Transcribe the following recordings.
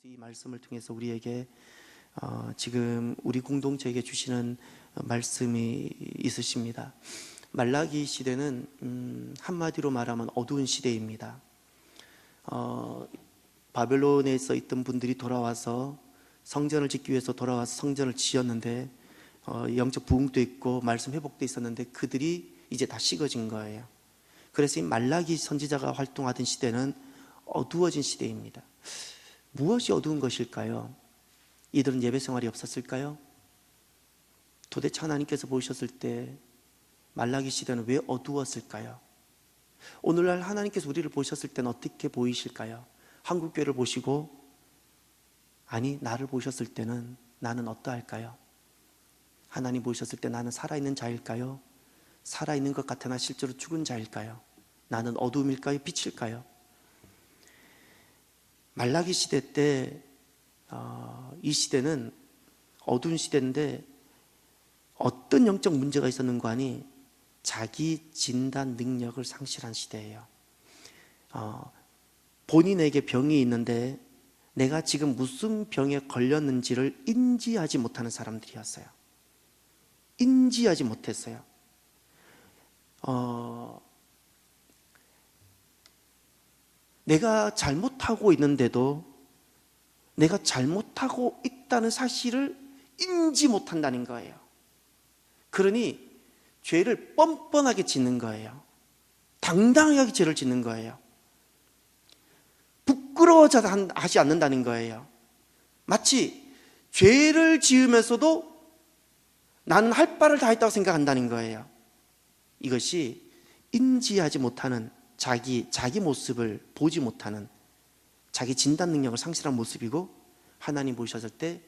이 말씀을 통해서 우리에게 지금 우리 공동체에게 주시는 말씀이 있으십니다. 말라기 시대는 한마디로 말하면 어두운 시대입니다. 바벨론에서 있던 분들이 돌아와서 성전을 짓기 위해서 돌아와서 성전을 지었는데 영적 부흥도 있고 말씀 회복도 있었는데 그들이 이제 다 식어진 거예요. 그래서 이 말라기 선지자가 활동하던 시대는 어두워진 시대입니다. 무엇이 어두운 것일까요? 이들은 예배 생활이 없었을까요? 도대체 하나님께서 보셨을 때 말라기 시대는 왜 어두웠을까요? 오늘날 하나님께서 우리를 보셨을 때는 어떻게 보이실까요? 한국교회를 보시고 아니 나를 보셨을 때는 나는 어떠할까요? 하나님 보셨을 때 나는 살아있는 자일까요? 살아있는 것 같으나 실제로 죽은 자일까요? 나는 어둠일까요? 빛일까요? 말라기 시대 때 이 시대는 어두운 시대인데 어떤 영적 문제가 있었는가 하니 자기 진단 능력을 상실한 시대예요. 본인에게 병이 있는데 내가 지금 무슨 병에 걸렸는지를 인지하지 못하는 사람들이었어요. 인지하지 못했어요. 내가 잘못하고 있는데도 내가 잘못하고 있다는 사실을 인지 못한다는 거예요. 그러니 죄를 뻔뻔하게 짓는 거예요. 당당하게 죄를 짓는 거예요. 부끄러워하지 않는다는 거예요. 마치 죄를 지으면서도 나는 할 바를 다 했다고 생각한다는 거예요. 이것이 인지하지 못하는 자기 모습을 보지 못하는 자기 진단 능력을 상실한 모습이고 하나님 보셨을 때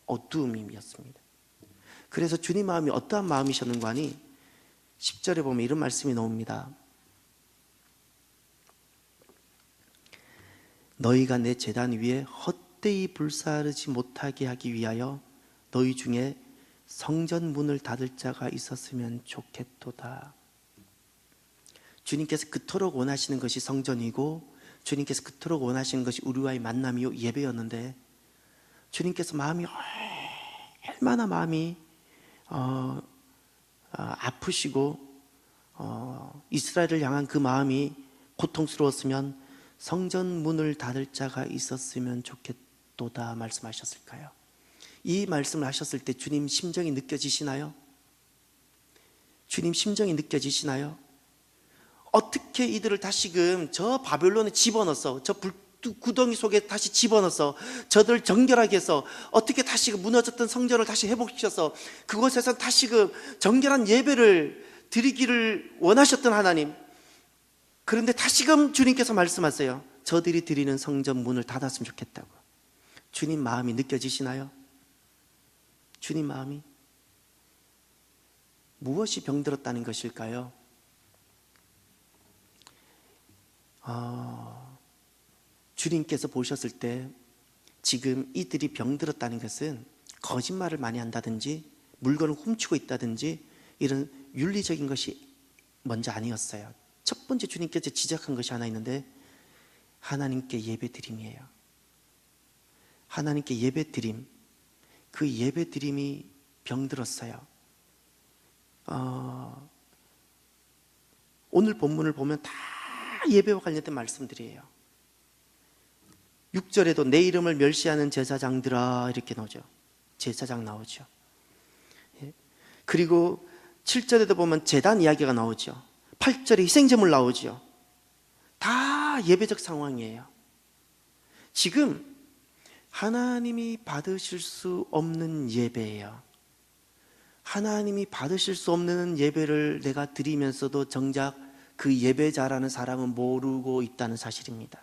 어두움이었습니다. 그래서 주님 마음이 어떠한 마음이셨는가 하니 10절에 보면 이런 말씀이 나옵니다. 너희가 내 제단 위에 헛되이 불사르지 못하게 하기 위하여 너희 중에 성전 문을 닫을 자가 있었으면 좋겠도다. 주님께서 그토록 원하시는 것이 성전이고 주님께서 그토록 원하시는 것이 우리와의 만남이요 예배였는데 주님께서 마음이 얼마나 마음이 아프시고 이스라엘을 향한 그 마음이 고통스러웠으면 성전 문을 닫을 자가 있었으면 좋겠도다 말씀하셨을까요? 이 말씀을 하셨을 때 주님 심정이 느껴지시나요? 주님 심정이 느껴지시나요? 어떻게 이들을 다시금 저 바벨론에 집어넣어서 저 구덩이 속에 다시 집어넣어서 저들을 정결하게 해서 어떻게 다시금 무너졌던 성전을 다시 회복시켜서 그곳에서 다시금 정결한 예배를 드리기를 원하셨던 하나님, 그런데 다시금 주님께서 말씀하세요. 저들이 드리는 성전 문을 닫았으면 좋겠다고. 주님 마음이 느껴지시나요? 주님 마음이 무엇이 병들었다는 것일까요? 주님께서 보셨을 때 지금 이들이 병들었다는 것은 거짓말을 많이 한다든지 물건을 훔치고 있다든지 이런 윤리적인 것이 먼저 아니었어요. 첫 번째 주님께서 지적한 것이 하나 있는데 하나님께 예배드림이에요. 하나님께 예배드림, 그 예배드림이 병들었어요. 오늘 본문을 보면 다 예배와 관련된 말씀들이에요. 6절에도 내 이름을 멸시하는 제사장들아 이렇게 나오죠. 제사장 나오죠. 그리고 7절에도 보면 제단 이야기가 나오죠. 8절에 희생제물 나오죠. 다 예배적 상황이에요. 지금 하나님이 받으실 수 없는 예배예요. 하나님이 받으실 수 없는 예배를 내가 드리면서도 정작 그 예배자라는 사람은 모르고 있다는 사실입니다.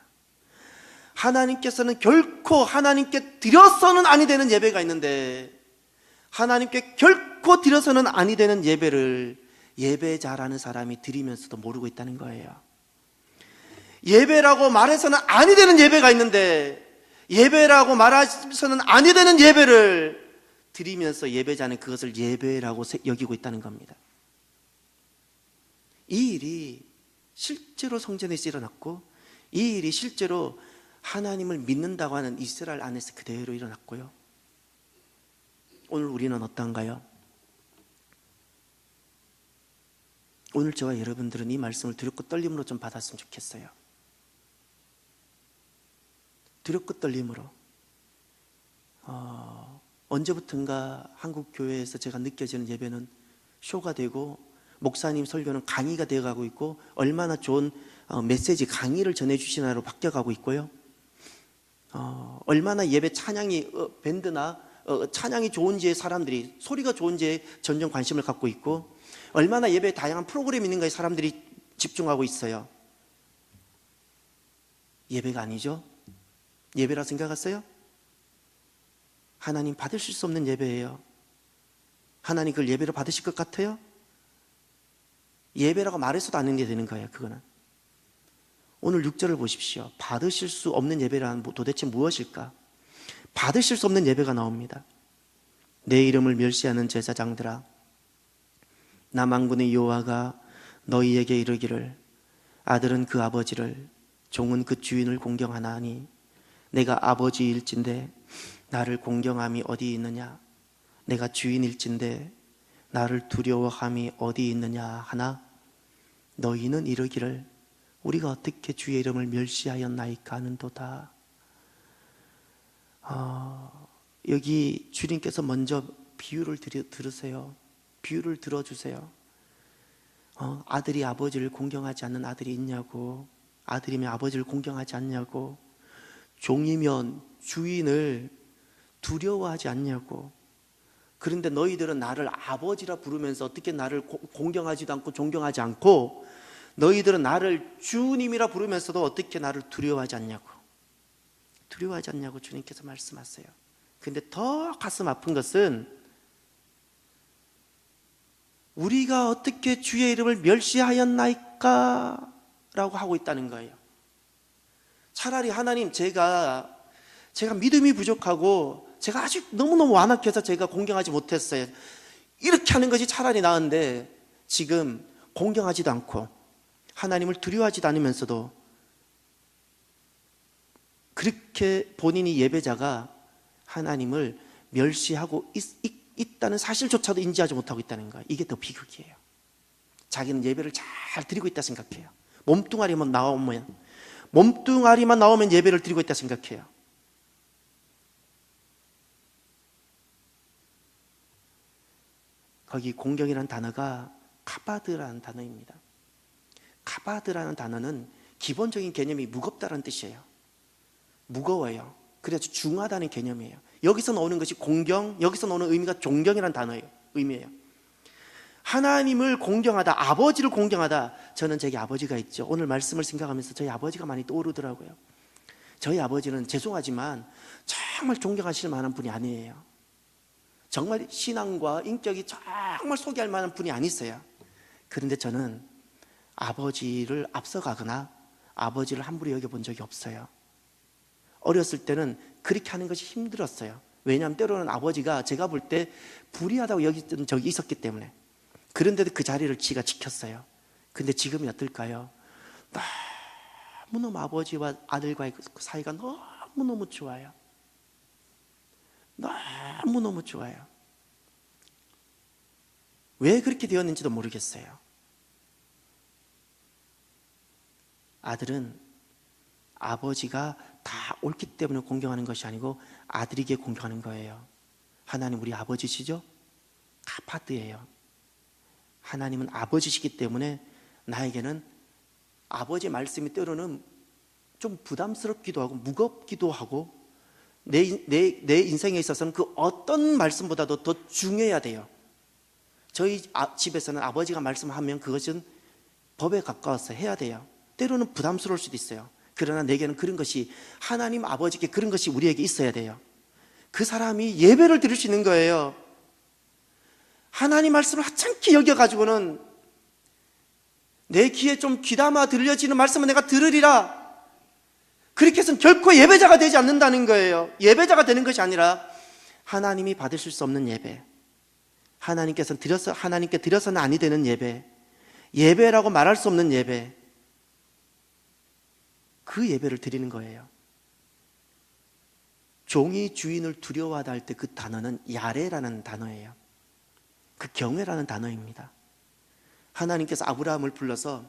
하나님께서는 결코 하나님께 드려서는 아니 되는 예배가 있는데 하나님께 결코 드려서는 아니 되는 예배를 예배자라는 사람이 드리면서도 모르고 있다는 거예요. 예배라고 말해서는 아니 되는 예배가 있는데 예배라고 말해서는 아니 되는 예배를 드리면서 예배자는 그것을 예배라고 여기고 있다는 겁니다. 이 일이 실제로 성전에서 일어났고 이 일이 실제로 하나님을 믿는다고 하는 이스라엘 안에서 그대로 일어났고요. 오늘 우리는 어떤가요? 오늘 저와 여러분들은 이 말씀을 두렵고 떨림으로 좀 받았으면 좋겠어요. 두렵고 떨림으로. 언제부턴가 한국 교회에서 제가 느껴지는 예배는 쇼가 되고 목사님 설교는 강의가 되어가고 있고 얼마나 좋은 메시지 강의를 전해주시나로 바뀌어가고 있고요. 얼마나 예배 찬양이 밴드나 찬양이 좋은지에 사람들이 소리가 좋은지에 점점 관심을 갖고 있고 얼마나 예배에 다양한 프로그램이 있는가에 사람들이 집중하고 있어요. 예배가 아니죠? 예배라 생각하세요? 하나님 받으실 수 없는 예배예요. 하나님 그걸 예배로 받으실 것 같아요? 예배라고 말해서도 안 하게 되는 거예요. 그거는 오늘 6절을 보십시오. 받으실 수 없는 예배란 도대체 무엇일까? 받으실 수 없는 예배가 나옵니다. 내 이름을 멸시하는 제사장들아, 나 만군의 여호와가 너희에게 이르기를 아들은 그 아버지를 종은 그 주인을 공경하나니 내가 아버지일진데 나를 공경함이 어디 있느냐? 내가 주인일진데 나를 두려워함이 어디 있느냐 하나 너희는 이르기를 우리가 어떻게 주의 이름을 멸시하였나이까 하는도다. 여기 주님께서 먼저 비유를 들으세요. 비유를 들어주세요. 아들이 아버지를 공경하지 않는 아들이 있냐고. 아들이면 아버지를 공경하지 않냐고. 종이면 주인을 두려워하지 않냐고. 그런데 너희들은 나를 아버지라 부르면서 어떻게 나를 공경하지도 않고 존경하지 않고 너희들은 나를 주님이라 부르면서도 어떻게 나를 두려워하지 않냐고. 두려워하지 않냐고 주님께서 말씀하세요. 근데 더 가슴 아픈 것은 우리가 어떻게 주의 이름을 멸시하였나이까 라고 하고 있다는 거예요. 차라리 하나님 제가 믿음이 부족하고 제가 아직 너무너무 완악해서 제가 공경하지 못했어요. 이렇게 하는 것이 차라리 나은데 지금 공경하지도 않고 하나님을 두려워하지도 않으면서도 그렇게 본인이 예배자가 하나님을 멸시하고 있다는 사실조차도 인지하지 못하고 있다는 거예요. 이게 더 비극이에요. 자기는 예배를 잘 드리고 있다 생각해요. 몸뚱아리만 나오면 예배를 드리고 있다 생각해요. 거기 공경이라는 단어가 카바드라는 단어입니다. 카바드라는 단어는 기본적인 개념이 무겁다는 뜻이에요. 무거워요. 그래서 중하다는 개념이에요. 여기서 나오는 것이 공경, 여기서 나오는 의미가 존경이라는 단어예요. 의미예요. 하나님을 공경하다, 아버지를 공경하다. 저는 저희 아버지가 있죠. 오늘 말씀을 생각하면서 저희 아버지가 많이 떠오르더라고요. 저희 아버지는 죄송하지만 정말 존경하실 만한 분이 아니에요. 정말 신앙과 인격이 정말 소개할 만한 분이 아니세요. 그런데 저는 아버지를 앞서가거나 아버지를 함부로 여겨본 적이 없어요. 어렸을 때는 그렇게 하는 것이 힘들었어요. 왜냐하면 때로는 아버지가 제가 볼 때 불의하다고 여겼던 적이 있었기 때문에. 그런데도 그 자리를 지가 지켰어요. 근데 지금이 어떨까요? 너무너무 아버지와 아들과의 그 사이가 너무너무 좋아요. 너무너무 좋아요. 왜 그렇게 되었는지도 모르겠어요. 아들은 아버지가 다 옳기 때문에 공경하는 것이 아니고 아들에게 공경하는 거예요. 하나님 우리 아버지시죠? 카파드예요. 하나님은 아버지시기 때문에 나에게는 아버지의 말씀이 때로는 좀 부담스럽기도 하고 무겁기도 하고 내 인생에 있어서는 그 어떤 말씀보다도 더 중요해야 돼요. 저희 집에서는 아버지가 말씀하면 그것은 법에 가까워서 해야 돼요. 때로는 부담스러울 수도 있어요. 그러나 내게는 그런 것이 하나님 아버지께 그런 것이 우리에게 있어야 돼요. 그 사람이 예배를 드릴 수 있는 거예요. 하나님 말씀을 하찮게 여겨가지고는 내 귀에 좀 귀담아 들려지는 말씀은 내가 들으리라. 그렇게 해서는 결코 예배자가 되지 않는다는 거예요. 예배자가 되는 것이 아니라 하나님이 받으실 수 없는 예배, 하나님께 드려서는 아니 되는 예배, 예배라고 말할 수 없는 예배, 그 예배를 드리는 거예요. 종이 주인을 두려워하다 할 때 그 단어는 야레라는 단어예요. 그 경외라는 단어입니다. 하나님께서 아브라함을 불러서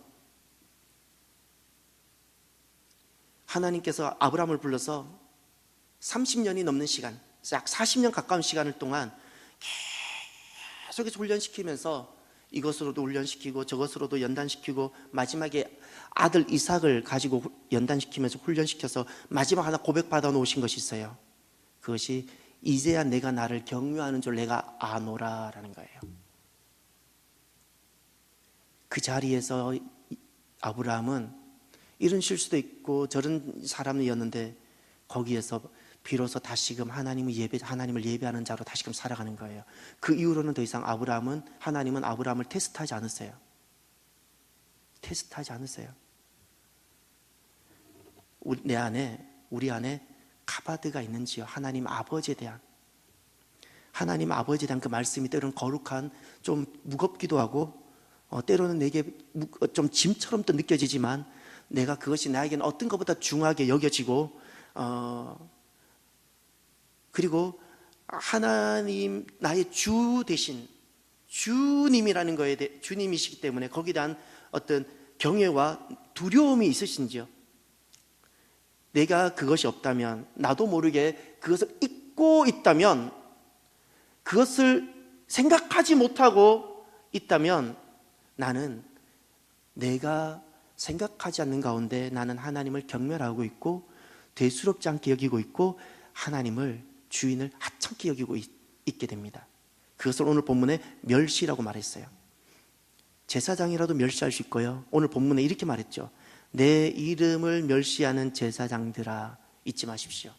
30년이 넘는 시간, 약 40년 가까운 시간을 동안 계속해서 훈련시키면서 이것으로도 훈련시키고 저것으로도 연단시키고 마지막에 아들 이삭을 가지고 연단시키면서 훈련시켜서 마지막 하나 고백받아 놓으신 것이 있어요. 그것이 이제야 내가 나를 경외하는 줄 내가 아노라 라는 거예요. 그 자리에서 아브라함은 이런 실수도 있고 저런 사람이었는데 거기에서 비로소 다시금 하나님을 예배하는 자로 다시금 살아가는 거예요. 그 이후로는 더 이상 하나님은 아브라함을 테스트하지 않으세요. 테스트하지 않으세요. 우리 안에 카바드가 있는지요. 하나님 아버지에 대한 그 말씀이 때로는 거룩한, 좀 무겁기도 하고 때로는 내게 좀 짐처럼 또 느껴지지만 내가 그것이 나에게는 어떤 것보다 중하게 여겨지고 그리고 하나님 나의 주 대신 주님이라는 거에 대해 주님이시기 때문에 거기에 대한 어떤 경외와 두려움이 있으신지요. 내가 그것이 없다면, 나도 모르게 그것을 잊고 있다면, 그것을 생각하지 못하고 있다면 나는 내가 생각하지 않는 가운데 나는 하나님을 경멸하고 있고 대수롭지 않게 여기고 있고 하나님을 주인을 하찮게 여기고 있게 됩니다. 그것을 오늘 본문에 멸시라고 말했어요. 제사장이라도 멸시할 수 있고요. 오늘 본문에 이렇게 말했죠. 내 이름을 멸시하는 제사장들아, 잊지 마십시오.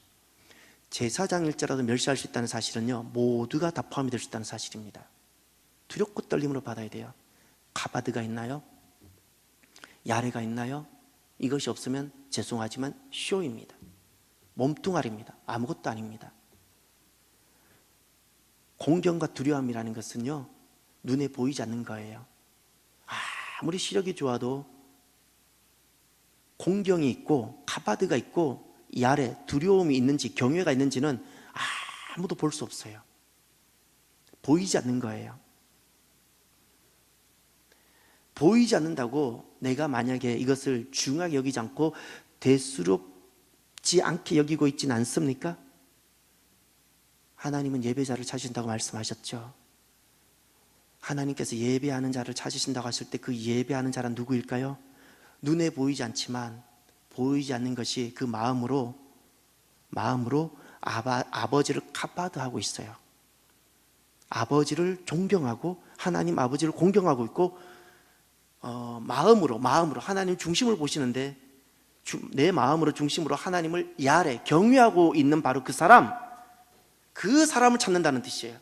제사장일지라도 멸시할 수 있다는 사실은요, 모두가 다 포함이 될 수 있다는 사실입니다. 두렵고 떨림으로 받아야 돼요. 가바드가 있나요? 야레가 있나요? 이것이 없으면 죄송하지만 쇼입니다. 몸뚱아리입니다. 아무것도 아닙니다. 공경과 두려움이라는 것은요, 눈에 보이지 않는 거예요. 아무리 시력이 좋아도 공경이 있고 가바드가 있고 야레, 두려움이 있는지 경외가 있는지는 아무도 볼 수 없어요. 보이지 않는 거예요. 보이지 않는다고 내가 만약에 이것을 중하게 여기지 않고 대수롭지 않게 여기고 있지는 않습니까? 하나님은 예배자를 찾으신다고 말씀하셨죠. 하나님께서 예배하는 자를 찾으신다고 하실 때 그 예배하는 자란 누구일까요? 눈에 보이지 않지만 보이지 않는 것이 그 마음으로 아버지를 카바드하고 있어요. 아버지를 존경하고 하나님 아버지를 공경하고 있고 마음으로 하나님 중심을 보시는데 내 마음으로 중심으로 하나님을 야레 경외하고 있는 바로 그 사람을 찾는다는 뜻이에요.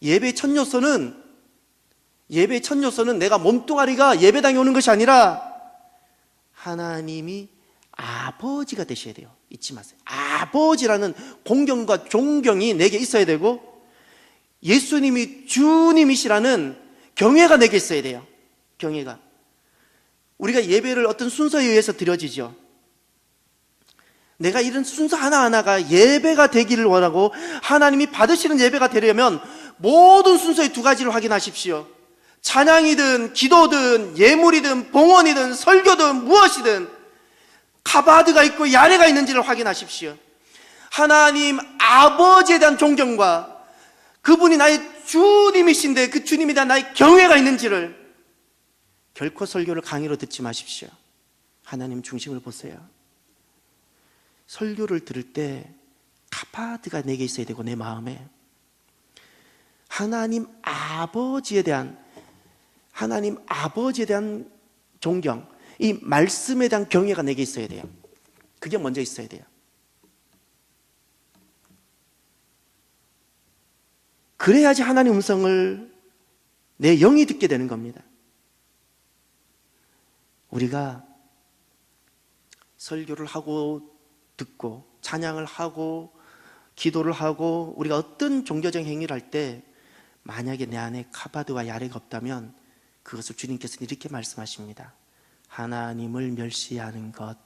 예배의 첫 요소는 내가 몸뚱아리가 예배당에 오는 것이 아니라 하나님이 아버지가 되셔야 돼요. 잊지 마세요. 아버지라는 공경과 존경이 내게 있어야 되고 예수님이 주님이시라는 경외가 내게 있어야 돼요. 경외가. 우리가 예배를 어떤 순서에 의해서 드려지죠. 내가 이런 순서 하나하나가 예배가 되기를 원하고 하나님이 받으시는 예배가 되려면 모든 순서의 두 가지를 확인하십시오. 찬양이든 기도든 예물이든 봉헌이든 설교든 무엇이든 카바드가 있고 야레가 있는지를 확인하십시오. 하나님 아버지에 대한 존경과 그분이 나의 주님이신데 그 주님에 대한 나의 경외가 있는지를 결코 설교를 강의로 듣지 마십시오. 하나님 중심을 보세요. 설교를 들을 때 카바드가 내게 있어야 되고 내 마음에 하나님 아버지에 대한 존경, 이 말씀에 대한 경외가 내게 있어야 돼요. 그게 먼저 있어야 돼요. 그래야지 하나님 음성을 내 영이 듣게 되는 겁니다. 우리가 설교를 하고 듣고 찬양을 하고 기도를 하고 우리가 어떤 종교적 행위를 할 때 만약에 내 안에 카바드와 야레가 없다면 그것을 주님께서는 이렇게 말씀하십니다. 하나님을 멸시하는 것,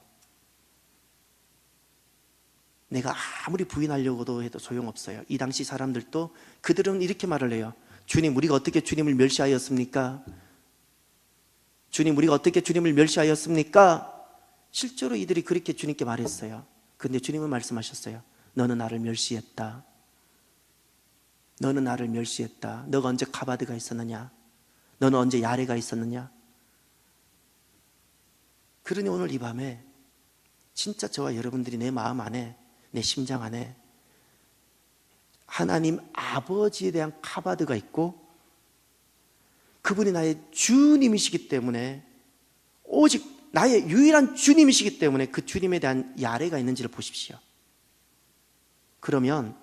내가 아무리 부인하려고도 해도 소용없어요. 이 당시 사람들도 그들은 이렇게 말을 해요. 주님, 우리가 어떻게 주님을 멸시하였습니까? 주님, 우리가 어떻게 주님을 멸시하였습니까? 실제로 이들이 그렇게 주님께 말했어요. 근데 주님은 말씀하셨어요. 너는 나를 멸시했다. 너는 나를 멸시했다. 너가 언제 가바드가 있었느냐? 너는 언제 야레가 있었느냐? 그러니 오늘 이 밤에 진짜 저와 여러분들이 내 마음 안에, 내 심장 안에 하나님 아버지에 대한 카바드가 있고 그분이 나의 주님이시기 때문에, 오직 나의 유일한 주님이시기 때문에 그 주님에 대한 야레가 있는지를 보십시오. 그러면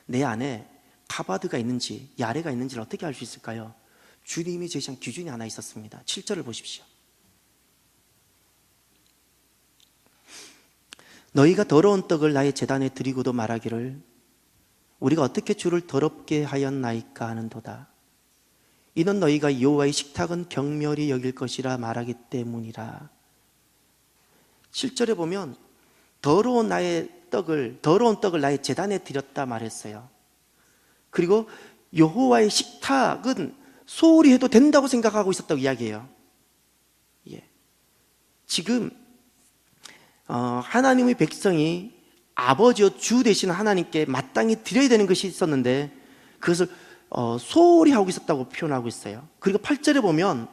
내 안에 카바드가 있는지 야레가 있는지를 어떻게 알 수 있을까요? 주님이 제시한 기준이 하나 있었습니다. 7절을 보십시오. 너희가 더러운 떡을 나의 제단에 드리고도 말하기를 우리가 어떻게 주를 더럽게 하였나이까 하는도다. 이는 너희가 여호와의 식탁은 경멸히 여길 것이라 말하기 때문이라. 7절에 보면 더러운 떡을 나의 제단에 드렸다 말했어요. 그리고 여호와의 식탁은 소홀히 해도 된다고 생각하고 있었다고 이야기해요. 예. 지금 하나님의 백성이 아버지여 주 되시는 하나님께 마땅히 드려야 되는 것이 있었는데 그것을 소홀히 하고 있었다고 표현하고 있어요. 그리고 8절에 보면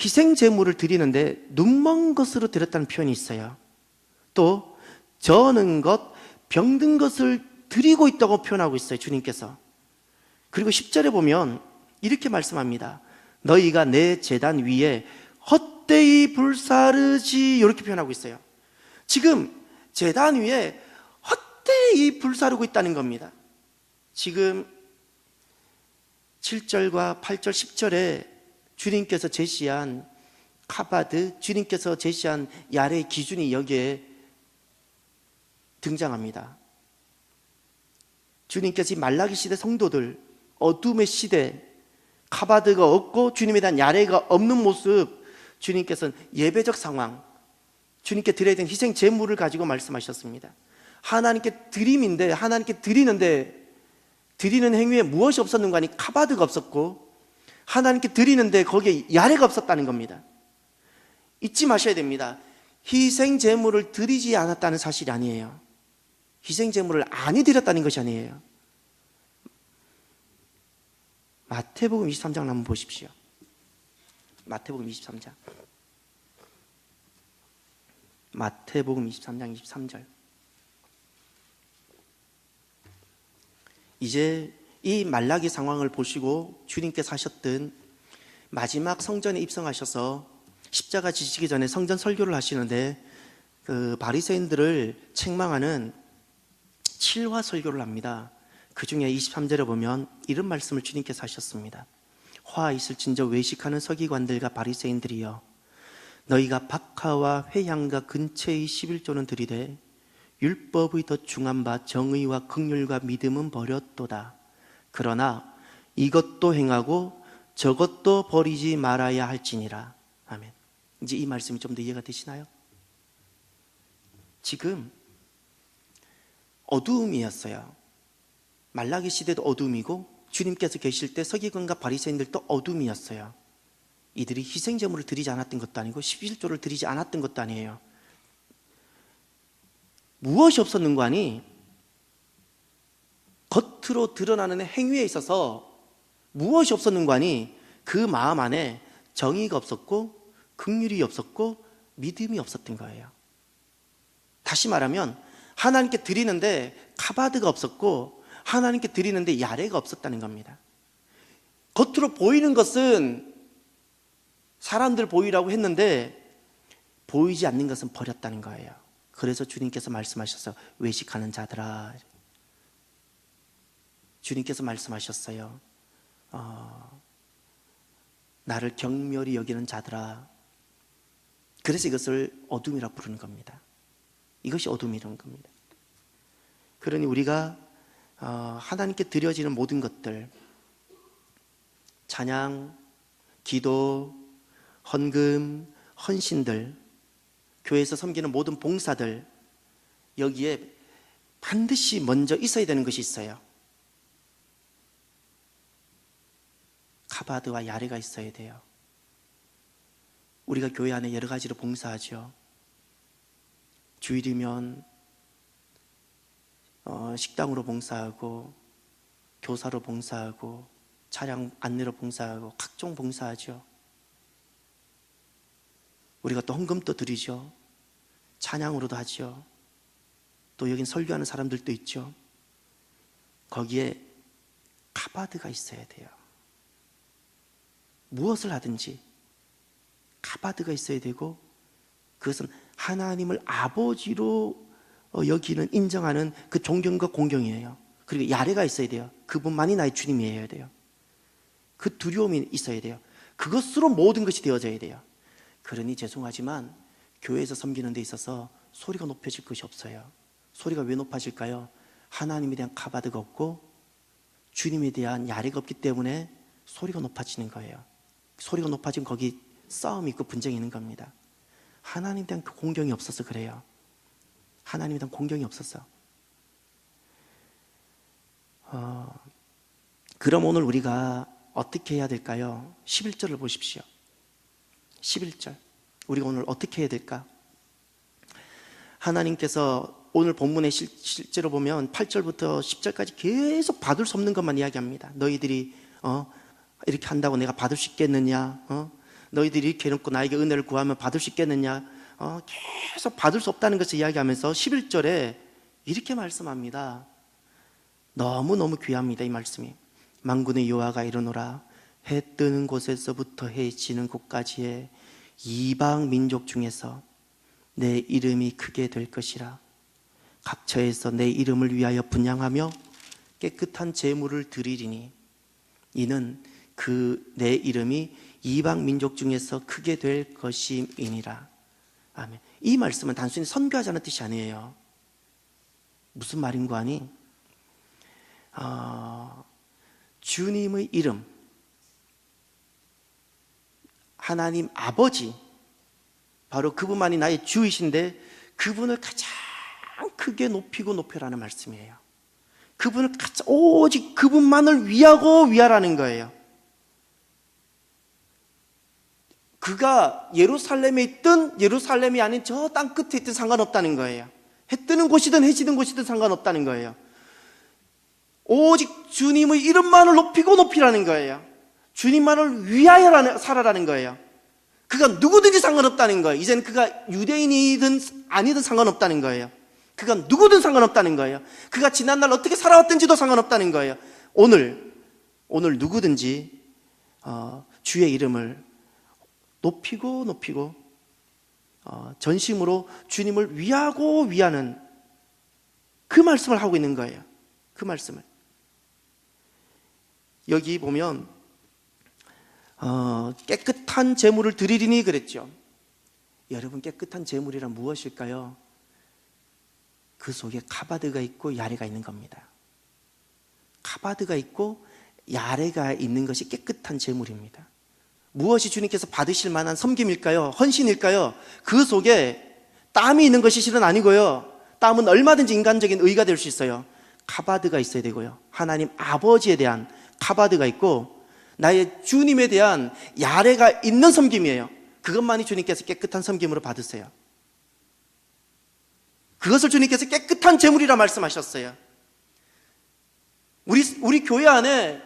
희생 제물을 드리는데 눈먼 것으로 드렸다는 표현이 있어요. 또 저는 것, 병든 것을 드리고 있다고 표현하고 있어요, 주님께서. 그리고 10절에 보면 이렇게 말씀합니다. 너희가 내 제단 위에 헛되이 불사르지, 이렇게 표현하고 있어요. 지금 제단 위에 헛되이 불사르고 있다는 겁니다. 지금 7절과 8절, 10절에 주님께서 제시한 카바드, 주님께서 제시한 야레의 기준이 여기에 등장합니다. 주님께서 이 말라기 시대 성도들, 어둠의 시대, 카바드가 없고 주님에 대한 야레가 없는 모습, 주님께서는 예배적 상황, 주님께 드려야 되는 희생 제물을 가지고 말씀하셨습니다. 하나님께 드림인데, 하나님께 드리는데 드리는 행위에 무엇이 없었는가 하니 카바드가 없었고, 하나님께 드리는데 거기에 야레가 없었다는 겁니다. 잊지 마셔야 됩니다. 희생 제물을 드리지 않았다는 사실이 아니에요. 희생 제물을 안 드렸다는 것이 아니에요. 마태복음 23장 한번 보십시오. 마태복음 23장. 마태복음 23장 23절. 이제 이 말라기 상황을 보시고 주님께서 하셨던 마지막 성전에 입성하셔서 십자가 지시기 전에 성전 설교를 하시는데 그 바리새인들을 책망하는 칠화 설교를 합니다. 그 중에 23절에 보면 이런 말씀을 주님께서 하셨습니다. 화 있을진저 외식하는 서기관들과 바리새인들이여, 너희가 박하와 회향과 근처의 11조는 드리되 율법의 더 중한 바 정의와 긍휼과 믿음은 버렸도다. 그러나 이것도 행하고 저것도 버리지 말아야 할지니라. 아멘. 이제 이 말씀이 좀 더 이해가 되시나요? 지금 어두움이었어요. 말라기 시대도 어둠이고 주님께서 계실 때 서기관과 바리새인들도 어둠이었어요. 이들이 희생제물을 드리지 않았던 것도 아니고 11조를 드리지 않았던 것도 아니에요. 무엇이 없었는가 하니 겉으로 드러나는 행위에 있어서 무엇이 없었는가 하니 그 마음 안에 정의가 없었고 긍휼이 없었고 믿음이 없었던 거예요. 다시 말하면 하나님께 드리는데 카바드가 없었고 하나님께 드리는데 야레가 없었다는 겁니다. 겉으로 보이는 것은 사람들 보이라고 했는데 보이지 않는 것은 버렸다는 거예요. 그래서 주님께서 말씀하셔서 외식하는 자들아, 주님께서 말씀하셨어요. 나를 경멸히 여기는 자들아. 그래서 이것을 어둠이라 부르는 겁니다. 이것이 어둠이라는 겁니다. 그러니 우리가 하나님께 드려지는 모든 것들, 찬양, 기도, 헌금, 헌신들, 교회에서 섬기는 모든 봉사들, 여기에 반드시 먼저 있어야 되는 것이 있어요. 카바드와 야레가 있어야 돼요. 우리가 교회 안에 여러 가지로 봉사하죠. 주일이면 식당으로 봉사하고, 교사로 봉사하고, 차량 안내로 봉사하고, 각종 봉사하죠. 우리가 또 헌금도 드리죠. 찬양으로도 하죠. 또 여긴 설교하는 사람들도 있죠. 거기에 카바드가 있어야 돼요. 무엇을 하든지 카바드가 있어야 되고, 그것은 하나님을 아버지로 여기는 인정하는 그 존경과 공경이에요. 그리고 야레가 있어야 돼요. 그분만이 나의 주님이어야 돼요. 그 두려움이 있어야 돼요. 그것으로 모든 것이 되어져야 돼요. 그러니 죄송하지만 교회에서 섬기는 데 있어서 소리가 높아질 것이 없어요. 소리가 왜 높아질까요? 하나님에 대한 카바드가 없고 주님에 대한 야레가 없기 때문에 소리가 높아지는 거예요. 소리가 높아지면 거기 싸움이 있고 분쟁이 있는 겁니다. 하나님에 대한 그 공경이 없어서 그래요. 하나님에 대한 공경이 없어서. 그럼 오늘 우리가 어떻게 해야 될까요? 11절을 보십시오. 11절. 우리가 오늘 어떻게 해야 될까? 하나님께서 오늘 본문에 실제로 보면 8절부터 10절까지 계속 받을 수 없는 것만 이야기합니다. 너희들이 이렇게 한다고 내가 받을 수 있겠느냐? 너희들이 이렇게 해놓고 나에게 은혜를 구하면 받을 수 있겠느냐? 계속 받을 수 없다는 것을 이야기하면서 11절에 이렇게 말씀합니다. 너무너무 귀합니다, 이 말씀이. 만군의 여호와가 이르노라. 해 뜨는 곳에서부터 해 지는 곳까지의 이방 민족 중에서 내 이름이 크게 될 것이라. 각처에서 내 이름을 위하여 분향하며 깨끗한 제물을 드리리니 이는 그 내 이름이 이방 민족 중에서 크게 될 것임이니라. 아멘. 이 말씀은 단순히 선교하자는 뜻이 아니에요. 무슨 말인가 하니 주님의 이름, 하나님 아버지, 바로 그분만이 나의 주이신데 그분을 가장 크게 높이고 높여라는 말씀이에요. 그분을 오직 그분만을 위하고 위하라는 거예요. 그가 예루살렘에 있든 예루살렘이 아닌 저 땅 끝에 있든 상관없다는 거예요. 해 뜨는 곳이든 해 지는 곳이든 상관없다는 거예요. 오직 주님의 이름만을 높이고 높이라는 거예요. 주님만을 위하여 살아라는 거예요. 그가 누구든지 상관없다는 거예요. 이제는 그가 유대인이든 아니든 상관없다는 거예요. 그가 누구든 상관없다는 거예요. 그가 지난날 어떻게 살아왔든지도 상관없다는 거예요. 오늘 누구든지 주의 이름을 높이고 높이고 전심으로 주님을 위하고 위하는 그 말씀을 하고 있는 거예요. 그 말씀을. 여기 보면 깨끗한 제물을 드리리니 그랬죠. 여러분, 깨끗한 제물이란 무엇일까요? 그 속에 카바드가 있고 야레가 있는 겁니다. 카바드가 있고 야레가 있는 것이 깨끗한 제물입니다. 무엇이 주님께서 받으실 만한 섬김일까요? 헌신일까요? 그 속에 땀이 있는 것이 실은 아니고요. 땀은 얼마든지 인간적인 의가 될 수 있어요. 카바드가 있어야 되고요. 하나님 아버지에 대한 카바드가 있고 나의 주님에 대한 야레가 있는 섬김이에요. 그것만이 주님께서 깨끗한 섬김으로 받으세요. 그것을 주님께서 깨끗한 제물이라 말씀하셨어요. 우리 교회 안에,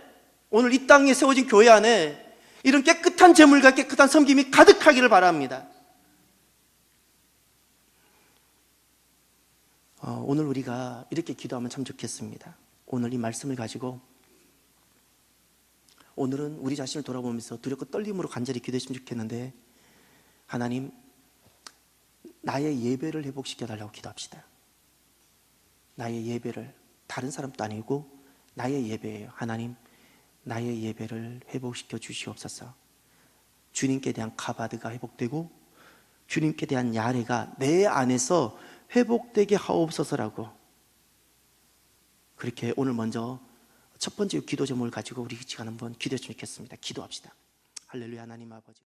오늘 이 땅에 세워진 교회 안에 이런 깨끗한 제물과 깨끗한 섬김이 가득하기를 바랍니다. 오늘 우리가 이렇게 기도하면 참 좋겠습니다. 오늘 이 말씀을 가지고 오늘은 우리 자신을 돌아보면서 두렵고 떨림으로 간절히 기도했으면 좋겠는데, 하나님, 나의 예배를 회복시켜 달라고 기도합시다. 나의 예배를, 다른 사람도 아니고 나의 예배예요. 하나님, 나의 예배를 회복시켜 주시옵소서. 주님께 대한 카바드가 회복되고 주님께 대한 야레가 내 안에서 회복되게 하옵소서라고, 그렇게 오늘 먼저 첫 번째 기도 제목을 가지고 우리 같이 한번 기도했으면 좋겠습니다. 기도합시다. 할렐루야. 하나님 아버지,